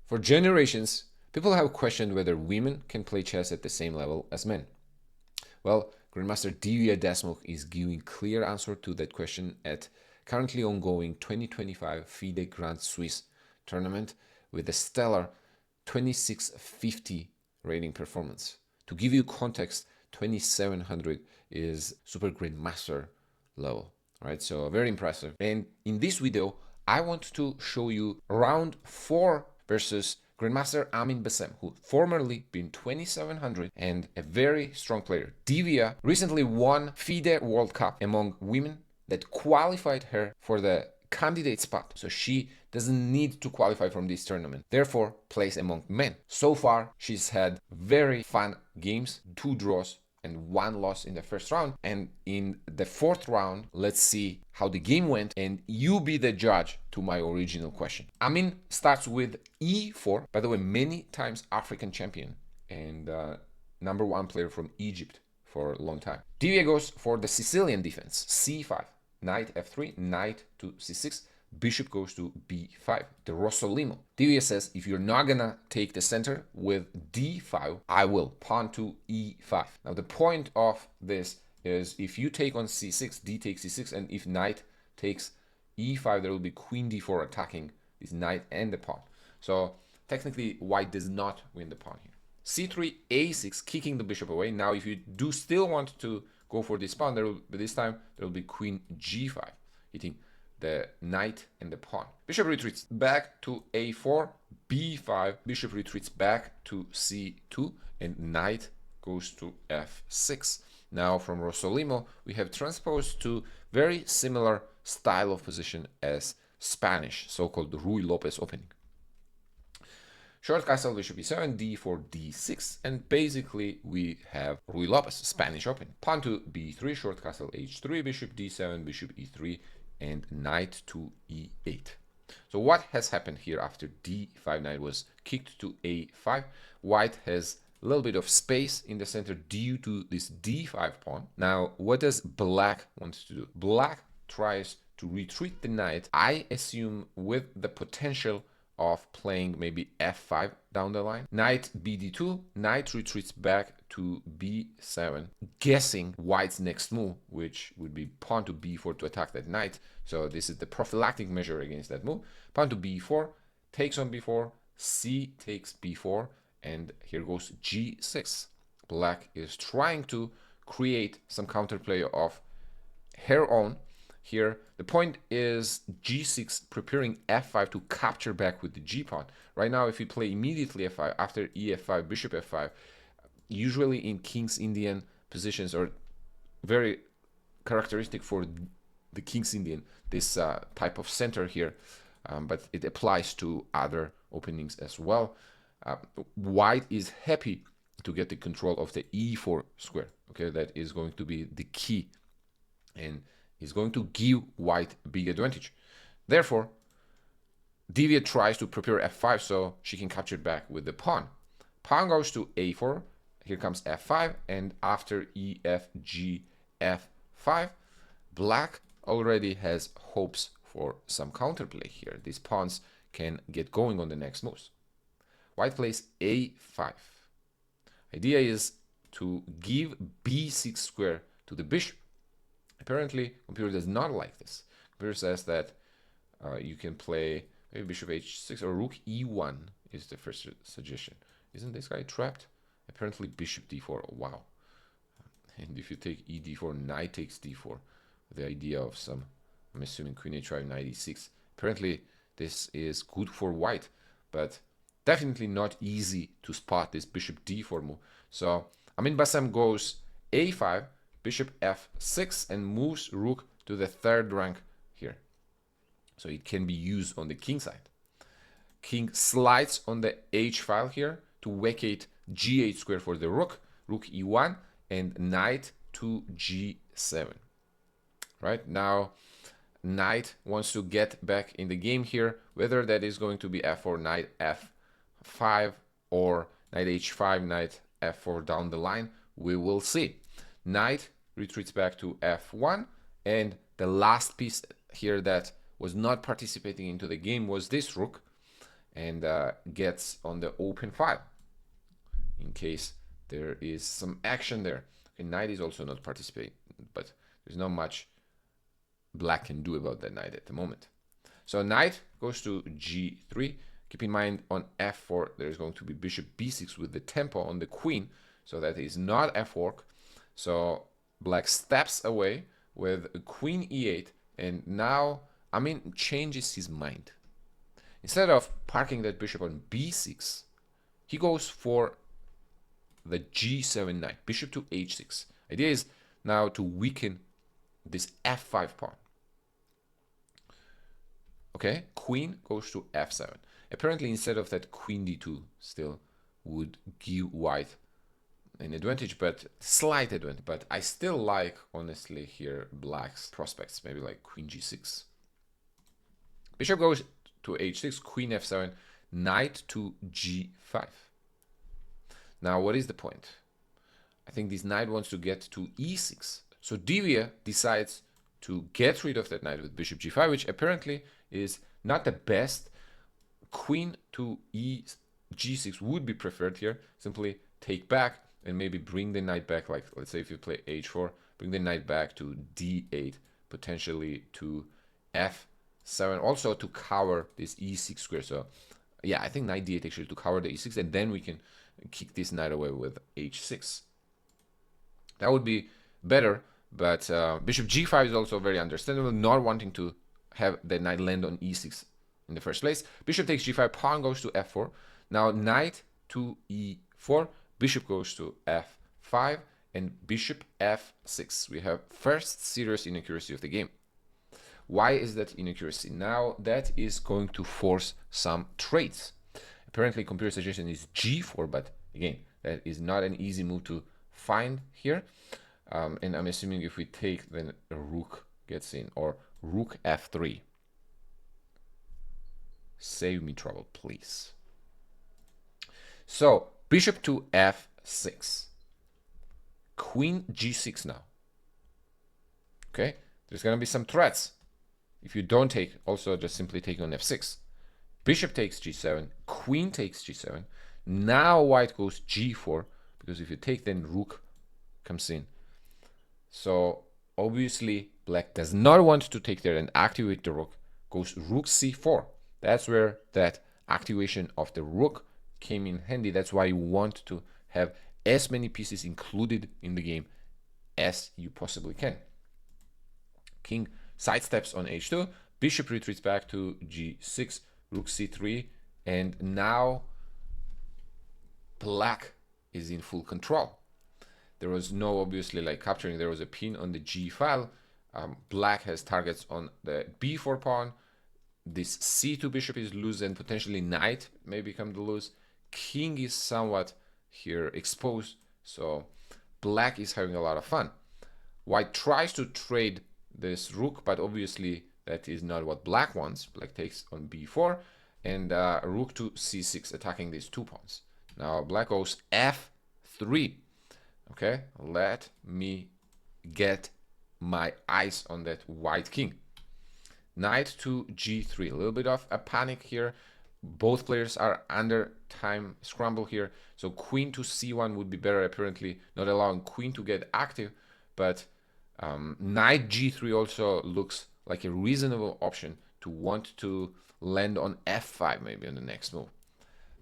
For generations, people have questioned whether women can play chess at the same level as men. Well, Grandmaster Divya Deshmukh is giving clear answer to that question at currently ongoing 2025 Fide Grand Swiss tournament with a stellar 2650 rating performance. To give you context, 2700 is Super Grandmaster level, right? So very impressive. And in this video, I want to show you round 4 versus Grandmaster Amin Bassem, who formerly been 2700 and a very strong player. Divya recently won FIDE World Cup among women that qualified her for the candidate spot. So she doesn't need to qualify from this tournament. Therefore, plays among men. So far, she's had very fun games, 2 draws and 1 loss in the first round. And in the 4th round, let's see how the game went, and you be the judge to my original question. Amin starts with e4. By the way, many times African champion and #1 player from Egypt for a long time. Divya goes for the Sicilian defense, c5, knight f3, knight to c6, bishop goes to b5, the Rossolimo. Divya says, if you're not gonna take the center with d5, I will. Pawn to e5. Now the point of this is if you take on c6, d takes c6, and if knight takes e5, there will be queen d4 attacking this knight and the pawn. So technically, white does not win the pawn here. c3, a6, kicking the bishop away. Now if you do still want to go for this pawn, this time there will be queen g5, hitting the knight and the pawn. Bishop retreats back to a4, b5, bishop retreats back to c2, and knight goes to f6. Now from Rossolimo, we have transposed to very similar style of position as Spanish, so-called Ruy Lopez opening. Short castle, bishop e7, d4, d6, and basically we have Ruy Lopez, Spanish opening. Pawn to b3, short castle h3, bishop d7, bishop e3, and knight to e8. So what has happened here after d5, knight was kicked to a5? White has a little bit of space in the center due to this d5 pawn. Now, what does black want to do? Black tries to retreat the knight, I assume with the potential of playing maybe f5 down the line. Knight bd2, knight retreats back to b7, guessing white's next move, which would be pawn to b4 to attack that knight. So this is the prophylactic measure against that move. Pawn to b4, takes on b4, c takes b4, and here goes g6. Black is trying to create some counterplay of her own. Here, the point is g6 preparing f5 to capture back with the g pawn. Right now, if you play immediately f5 after ef5, bishop f5, usually in King's Indian positions are very characteristic for the King's Indian, this type of center here, but it applies to other openings as well. White is happy to get the control of the e4 square. Okay, that is going to be the key, and is going to give white a big advantage. Therefore, Divya tries to prepare f5 so she can capture it back with the pawn. Pawn goes to a4, here comes f5, and after ef, g, f5, black already has hopes for some counterplay here. These pawns can get going on the next moves. White plays a5. Idea is to give b6 square to the bishop. Apparently, computer does not like this. Computer says that you can play maybe bishop h6 or rook e1 is the first suggestion. Isn't this guy trapped? Apparently bishop d4. Oh, wow. And if you take e d4, knight takes d4. The idea of some, I'm assuming queen h5, knight e6. Apparently this is good for white, but definitely not easy to spot this bishop d4 move. So Amin Bassem goes a5, bishop f6, and moves rook to the 3rd rank here. So it can be used on the king side. King slides on the h file here to vacate g8 square for the rook, rook e1, and knight to g7. Right now, knight wants to get back in the game here, whether that is going to be f4, knight f5, or knight h5, knight f4 down the line, we will see. Knight retreats back to f1, and the last piece here that was not participating into the game was this rook, and gets on the open file in case there is some action there. Okay, knight is also not participating, but there's not much black can do about that knight at the moment. So knight goes to g3. Keep in mind on f4 there is going to be bishop b6 with the tempo on the queen, so that is not f-work. So black steps away with queen e8, and now Amin changes his mind. Instead of parking that bishop on b6, he goes for the g7 knight, bishop to h6. Idea is now to weaken this f5 pawn. Okay, queen goes to f7. Apparently, instead of that, queen d2 still would give white an advantage, but slight advantage. But I still like, honestly, here black's prospects. Maybe like queen g6. Bishop goes to h6, queen f7, knight to g5. Now, what is the point? I think this knight wants to get to e6. So Divya decides to get rid of that knight with bishop g5, which apparently is not the best. Queen to g6 would be preferred here. Simply take back and maybe bring the knight back, like let's say if you play h4, bring the knight back to d8, potentially to f7, also to cover this e6 square. So yeah, I think knight d8 actually to cover the e6, and then we can kick this knight away with h6. That would be better, but bishop g5 is also very understandable, not wanting to have the knight land on e6 in the first place. Bishop takes g5, pawn goes to f4. Now knight to e4, bishop goes to f5, and bishop f6. We have first serious inaccuracy of the game. Why is that inaccuracy? Now that is going to force some trades. Apparently computer suggestion is g4, but again, that is not an easy move to find here. And I'm assuming if we take, then a rook gets in, or rook f3. Save me trouble, please. So bishop to f6, queen g6 now. Okay, there's gonna be some threats if you don't take. Also, just simply take on f6. Bishop takes g7, queen takes g7. Now white goes g4, because if you take, then rook comes in. So obviously black does not want to take there and activate the rook. Goes rook c4. That's where that activation of the rook came in handy. That's why you want to have as many pieces included in the game as you possibly can. King sidesteps on h2, bishop retreats back to g6, rook c3, and now black is in full control. There was no obviously like capturing. There was a pin on the g file. Black has targets on the b4 pawn. This c2 bishop is loose, and potentially knight may become the loose. King is somewhat here exposed, so black is having a lot of fun. White tries to trade this rook, but obviously that is not what black wants. Black takes on b4, and rook to c6, attacking these two pawns. Now black goes f3. Okay, let me get my eyes on that white king. Knight to g3, a little bit of a panic here. Both players are under time scramble here, so queen to c1 would be better, apparently not allowing queen to get active, but knight g3 also looks like a reasonable option to want to land on f5 maybe on the next move.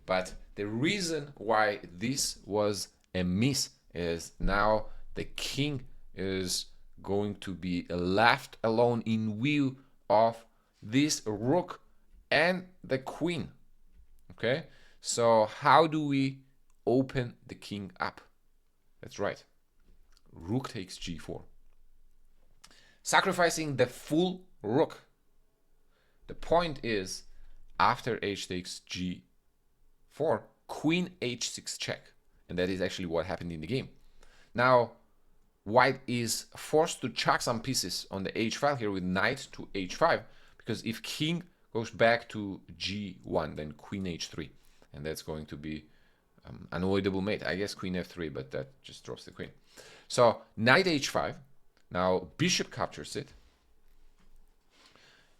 But the reason why this was a miss is now the king is going to be left alone in view of this rook and the queen. Okay, so how do we open the king up? That's right, rook takes g4, sacrificing the full rook. The point is, after h takes g4, queen h6 check, and that is actually what happened in the game. Now white is forced to chuck some pieces on the h file here with knight to h5, because if king goes back to g1, then queen h3, and that's going to be unavoidable mate. I guess queen f3, but that just drops the queen. So knight h5, now bishop captures it,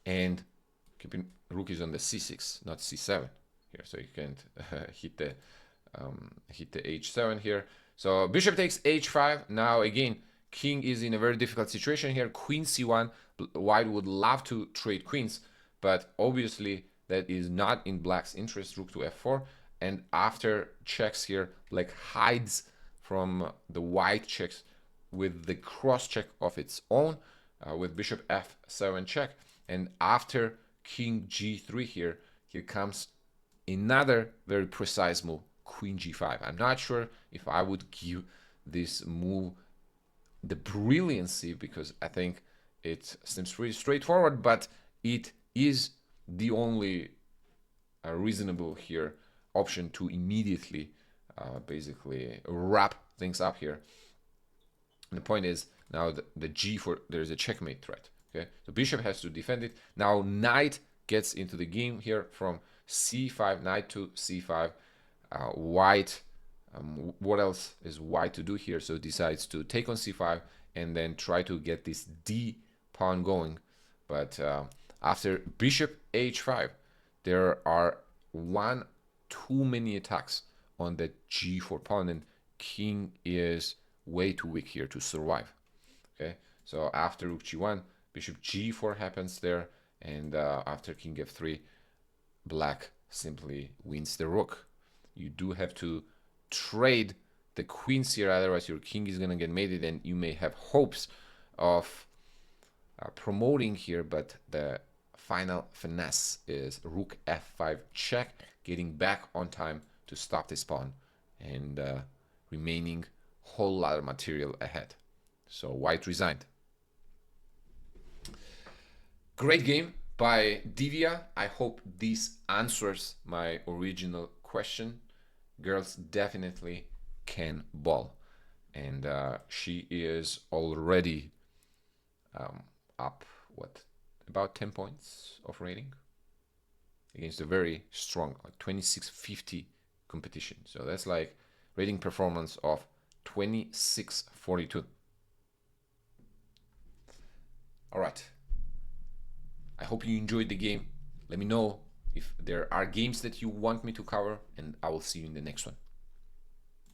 and keeping rook is on the c6, not c7 here, so you can't hit the h7 here. So bishop takes h5. Now again, king is in a very difficult situation here. Queen c1. White would love to trade queens, but obviously that is not in black's interest. Rook to f4, and after checks here, black hides from the white checks with the cross check of its own, with bishop f7 check, and after king g3 here comes another very precise move, queen g5. I'm not sure if I would give this move the brilliancy, because I think it seems pretty straightforward, but it is the only reasonable here option to immediately basically wrap things up here. And the point is, now the g4, there's a checkmate threat. Okay, so bishop has to defend it. Now knight gets into the game here from c5, knight to c5. White, what else is white to do here? So decides to take on c5 and then try to get this d pawn going. But after bishop h5, there are too many attacks on the g4 pawn, and king is way too weak here to survive. Okay, so after rook g1, bishop g4 happens there, and after king f3, black simply wins the rook. You do have to trade the queens here, otherwise your king is going to get mated, and you may have hopes of promoting here, but the final finesse is rook f5 check, getting back on time to stop this pawn, and remaining whole lot of material ahead. So white resigned. Great game by Divya. I hope this answers my original question. Girls definitely can ball, and she is already up about 10 points of rating against a very strong, like 2650 competition. So that's like rating performance of 2642. All right, I hope you enjoyed the game. Let me know if there are games that you want me to cover, and I will see you in the next one.